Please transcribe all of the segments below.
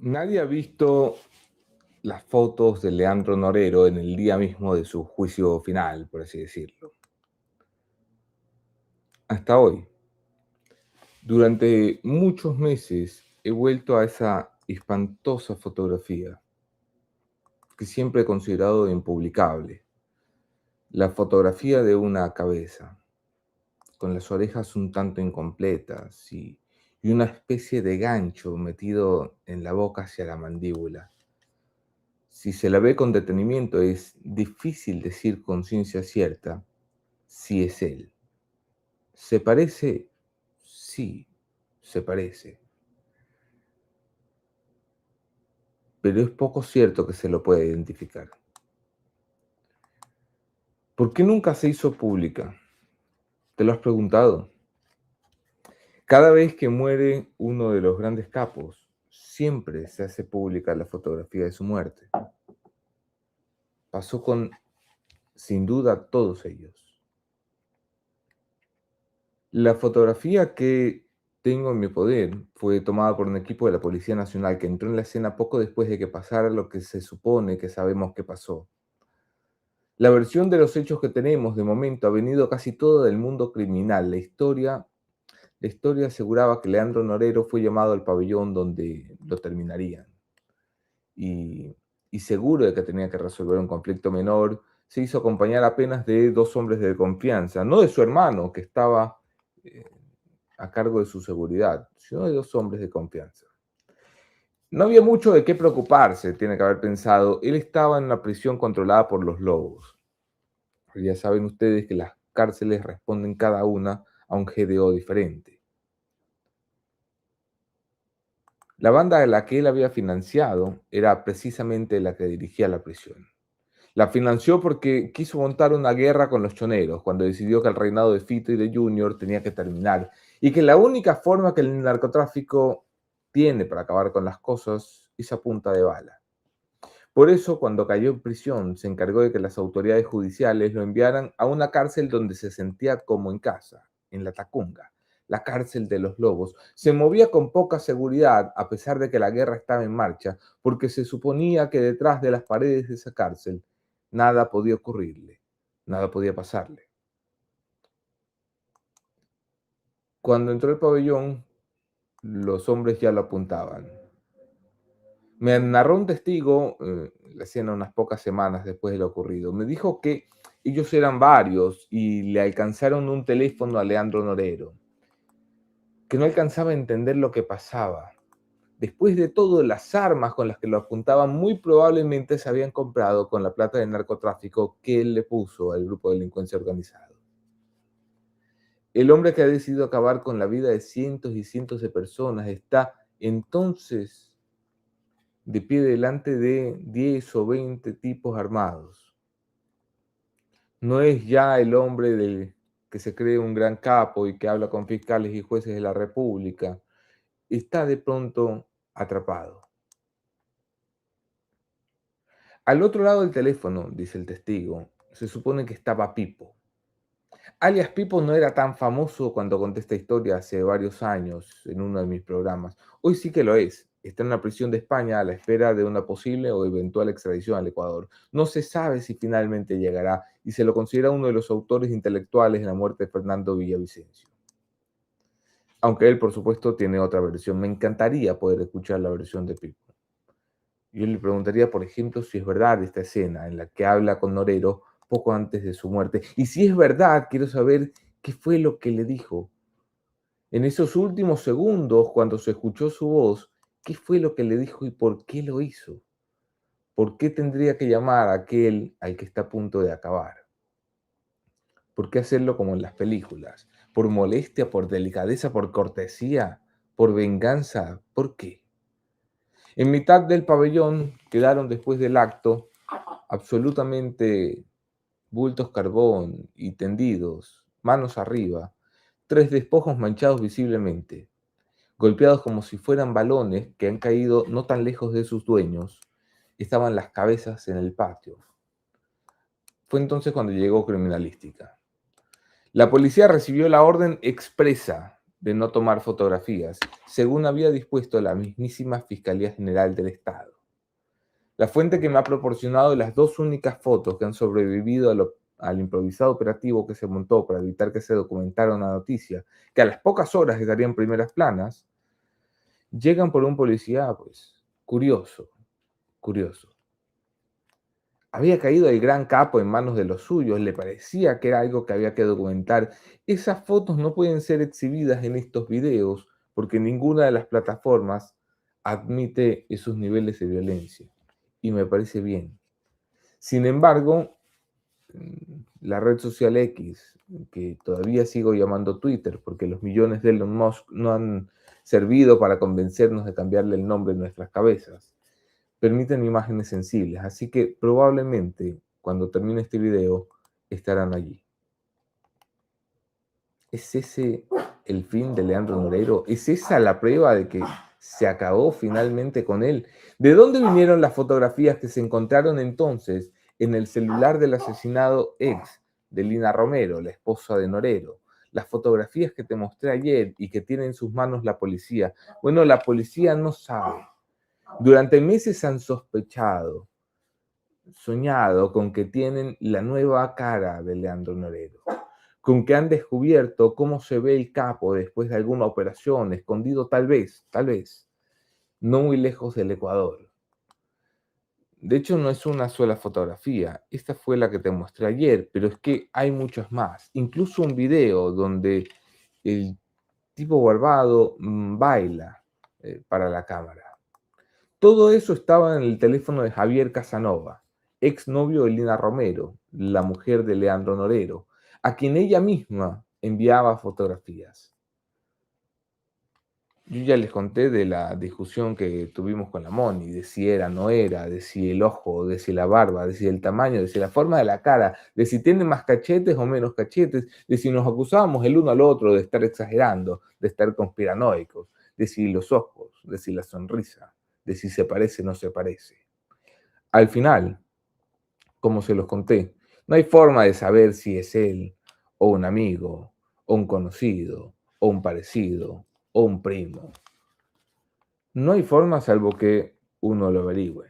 Nadie ha visto las fotos de Leandro Norero en el día mismo de su juicio final, por así decirlo. Hasta hoy, durante muchos meses, he vuelto a esa espantosa fotografía que siempre he considerado impublicable. La fotografía de una cabeza, con las orejas un tanto incompletas y una especie de gancho metido en la boca hacia la mandíbula. Si se la ve con detenimiento, es difícil decir con ciencia cierta si es él. ¿Se parece? Sí, se parece. Pero es poco cierto que se lo pueda identificar. ¿Por qué nunca se hizo pública? ¿Te lo has preguntado? Cada vez que muere uno de los grandes capos, siempre se hace pública la fotografía de su muerte. Pasó con, sin duda, todos ellos. La fotografía que tengo en mi poder fue tomada por un equipo de la Policía Nacional que entró en la escena poco después de que pasara lo que se supone que sabemos que pasó. La versión de los hechos que tenemos de momento ha venido casi toda del mundo criminal. La historia aseguraba que Leandro Norero fue llamado al pabellón donde lo terminarían. Y, y seguro de que tenía que resolver un conflicto menor, se hizo acompañar apenas de dos hombres de confianza, no de su hermano, que estaba eh, a cargo de su seguridad, sino de dos hombres de confianza. No había mucho de qué preocuparse, tiene que haber pensado. Él estaba en una prisión controlada por los lobos. Ya saben ustedes que las cárceles responden cada una a un GDO diferente. La banda a la que él había financiado era precisamente la que dirigía la prisión. La financió porque quiso montar una guerra con los choneros cuando decidió que el reinado de Fito y de Junior tenía que terminar y que la única forma que el narcotráfico tiene para acabar con las cosas es a punta de bala. Por eso, cuando cayó en prisión, se encargó de que las autoridades judiciales lo enviaran a una cárcel donde se sentía como en casa, en la Tacunga, la cárcel de los lobos. Se movía con poca seguridad, a pesar de que la guerra estaba en marcha, porque se suponía que detrás de las paredes de esa cárcel nada podía ocurrirle, nada podía pasarle. Cuando entró al pabellón, los hombres ya lo apuntaban. Me narró un testigo, la escena unas pocas semanas después de lo ocurrido. Me dijo que ellos eran varios y le alcanzaron un teléfono a Leandro Norero, que no alcanzaba a entender lo que pasaba. Después de todo, las armas con las que lo apuntaban muy probablemente se habían comprado con la plata del narcotráfico que él le puso al grupo de delincuencia organizado. El hombre que ha decidido acabar con la vida de cientos y cientos de personas está entonces de pie delante de 10 o 20 tipos armados. No es ya el hombre que se cree un gran capo y que habla con fiscales y jueces de la República. Está de pronto atrapado. Al otro lado del teléfono, dice el testigo, se supone que estaba Pipo. Alias Pipo no era tan famoso cuando conté esta historia hace varios años en uno de mis programas. Hoy sí que lo es. Está en la prisión de España a la espera de una posible o eventual extradición al Ecuador. No se sabe si finalmente llegará y se lo considera uno de los autores intelectuales de la muerte de Fernando Villavicencio. Aunque él, por supuesto, tiene otra versión. Me encantaría poder escuchar la versión de Pipo. Yo le preguntaría, por ejemplo, si es verdad esta escena en la que habla con Norero poco antes de su muerte. Y si es verdad, quiero saber qué fue lo que le dijo. En esos últimos segundos, cuando se escuchó su voz, ¿qué fue lo que le dijo y por qué lo hizo? ¿Por qué tendría que llamar a aquel al que está a punto de acabar? ¿Por qué hacerlo como en las películas? ¿Por molestia, por delicadeza, por cortesía, por venganza? ¿Por qué? En mitad del pabellón quedaron después del acto absolutamente bultos carbón y tendidos, manos arriba, tres despojos manchados visiblemente, golpeados como si fueran balones que han caído no tan lejos de sus dueños. Estaban las cabezas en el patio. Fue entonces cuando llegó criminalística. La policía recibió la orden expresa de no tomar fotografías, según había dispuesto la mismísima Fiscalía General del Estado. La fuente que me ha proporcionado las dos únicas fotos que han sobrevivido al improvisado operativo que se montó para evitar que se documentara una noticia, que a las pocas horas estaría en primeras planas, llegan por un policía, pues, curioso, curioso. Había caído el gran capo en manos de los suyos, le parecía que era algo que había que documentar. Esas fotos no pueden ser exhibidas en estos videos porque ninguna de las plataformas admite esos niveles de violencia. Y me parece bien. Sin embargo, la red social X, que todavía sigo llamando Twitter, porque los millones de Elon Musk no han servido para convencernos de cambiarle el nombre en nuestras cabezas, permiten imágenes sensibles, así que probablemente cuando termine este video estarán allí. ¿Es ese el fin de Leandro Norero? ¿Es esa la prueba de que se acabó finalmente con él? ¿De dónde vinieron las fotografías que se encontraron entonces en el celular del asesinado ex de Lina Romero, la esposa de Norero? Las fotografías que te mostré ayer y que tiene en sus manos la policía. Bueno, la policía no sabe. Durante meses han sospechado, soñado con que tienen la nueva cara de Leandro Norero, con que han descubierto cómo se ve el capo después de alguna operación, escondido tal vez, no muy lejos del Ecuador. De hecho, no es una sola fotografía, esta fue la que te mostré ayer, pero es que hay muchas más, incluso un video donde el tipo barbado baila para la cámara. Todo eso estaba en el teléfono de Javier Casanova, exnovio de Lina Romero, la mujer de Leandro Norero, a quien ella misma enviaba fotografías. Yo ya les conté de la discusión que tuvimos con la Moni, de si era, no era, de si el ojo, de si la barba, de si el tamaño, de si la forma de la cara, de si tiene más cachetes o menos cachetes, de si nos acusábamos el uno al otro de estar exagerando, de estar conspiranoicos, de si los ojos, de si la sonrisa, de si se parece o no se parece. Al final, como se los conté, no hay forma de saber si es él, o un amigo, o un conocido, o un parecido, o un primo. No hay forma salvo que uno lo averigüe.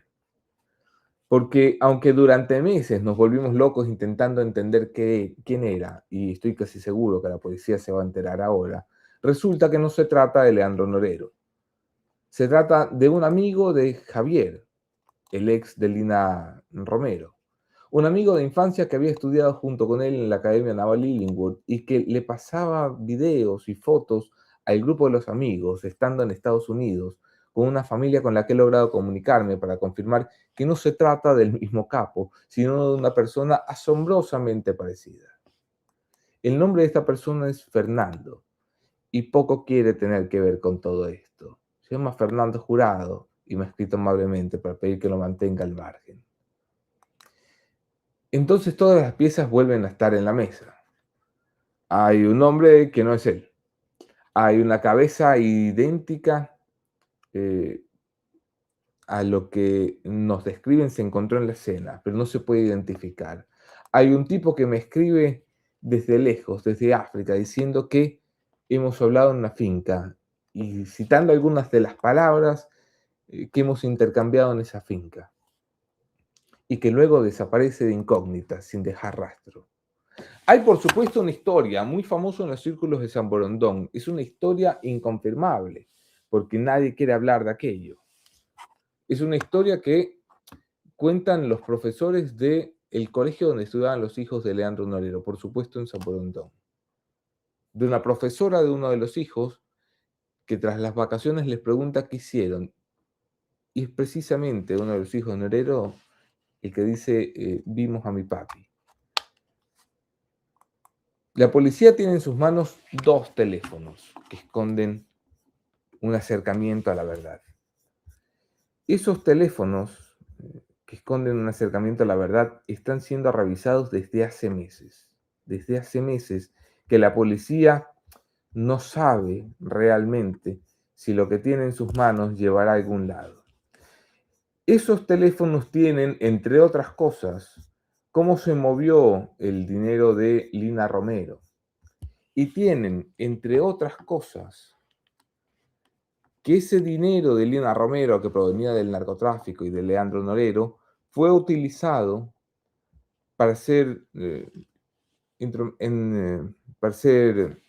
Porque aunque durante meses nos volvimos locos intentando entender quién era, y estoy casi seguro que la policía se va a enterar ahora, resulta que no se trata de Leandro Norero. Se trata de un amigo de Javier, el ex de Lina Romero. Un amigo de infancia que había estudiado junto con él en la Academia Naval Illingwood y que le pasaba videos y fotos al grupo de los amigos estando en Estados Unidos, con una familia con la que he logrado comunicarme para confirmar que no se trata del mismo capo, sino de una persona asombrosamente parecida. El nombre de esta persona es Fernando y poco quiere tener que ver con todo esto. Se llama Fernando Jurado y me ha escrito amablemente para pedir que lo mantenga al margen. Entonces todas las piezas vuelven a estar en la mesa. Hay un hombre que no es él. Hay una cabeza idéntica a lo que nos describen se encontró en la escena, pero no se puede identificar. Hay un tipo que me escribe desde lejos, desde África, diciendo que hemos hablado en una finca y citando algunas de las palabras que hemos intercambiado en esa finca y que luego desaparece de incógnita sin dejar rastro. Hay, por supuesto, una historia muy famosa en los círculos de San Borondón. Es una historia inconfirmable, porque nadie quiere hablar de aquello. Es una historia que cuentan los profesores del colegio donde estudiaban los hijos de Leandro Norero, por supuesto en San Borondón. De una profesora de uno de los hijos que tras las vacaciones les pregunta qué hicieron. Y es precisamente uno de los hijos de Norero el que dice, vimos a mi papi. La policía tiene en sus manos dos teléfonos que esconden un acercamiento a la verdad. Esos teléfonos que esconden un acercamiento a la verdad están siendo revisados desde hace meses. Desde hace meses que la policía no sabe realmente si lo que tiene en sus manos llevará a algún lado. Esos teléfonos tienen, entre otras cosas, cómo se movió el dinero de Lina Romero. y tienen, entre otras cosas, que ese dinero de Lina Romero que provenía del narcotráfico y de Leandro Norero fue utilizado para ser, para ser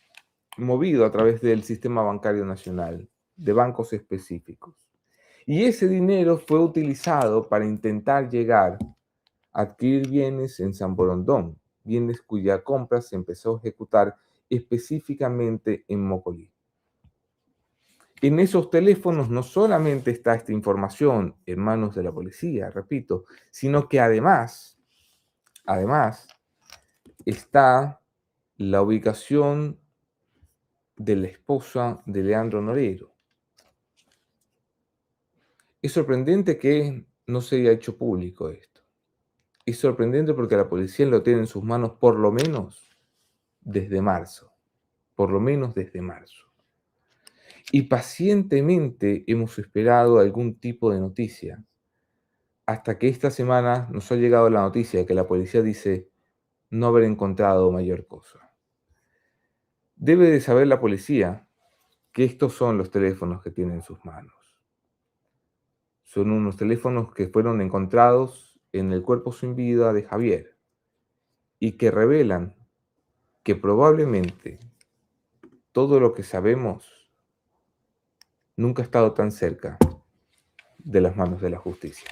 movido a través del sistema bancario nacional, de bancos específicos. Y ese dinero fue utilizado para intentar llegar a adquirir bienes en San Borondón, bienes cuya compra se empezó a ejecutar específicamente en Mocolí. En esos teléfonos no solamente está esta información en manos de la policía, repito, sino que además está la ubicación de la esposa de Leandro Norero. Es sorprendente que no se haya hecho público esto. Es sorprendente porque la policía lo tiene en sus manos por lo menos desde marzo. Por lo menos desde marzo. Y pacientemente hemos esperado algún tipo de noticia, hasta que esta semana nos ha llegado la noticia de que la policía dice no haber encontrado mayor cosa. Debe de saber la policía que estos son los teléfonos que tiene en sus manos. Son unos teléfonos que fueron encontrados en el cuerpo sin vida de Javier y que revelan que probablemente todo lo que sabemos nunca ha estado tan cerca de las manos de la justicia.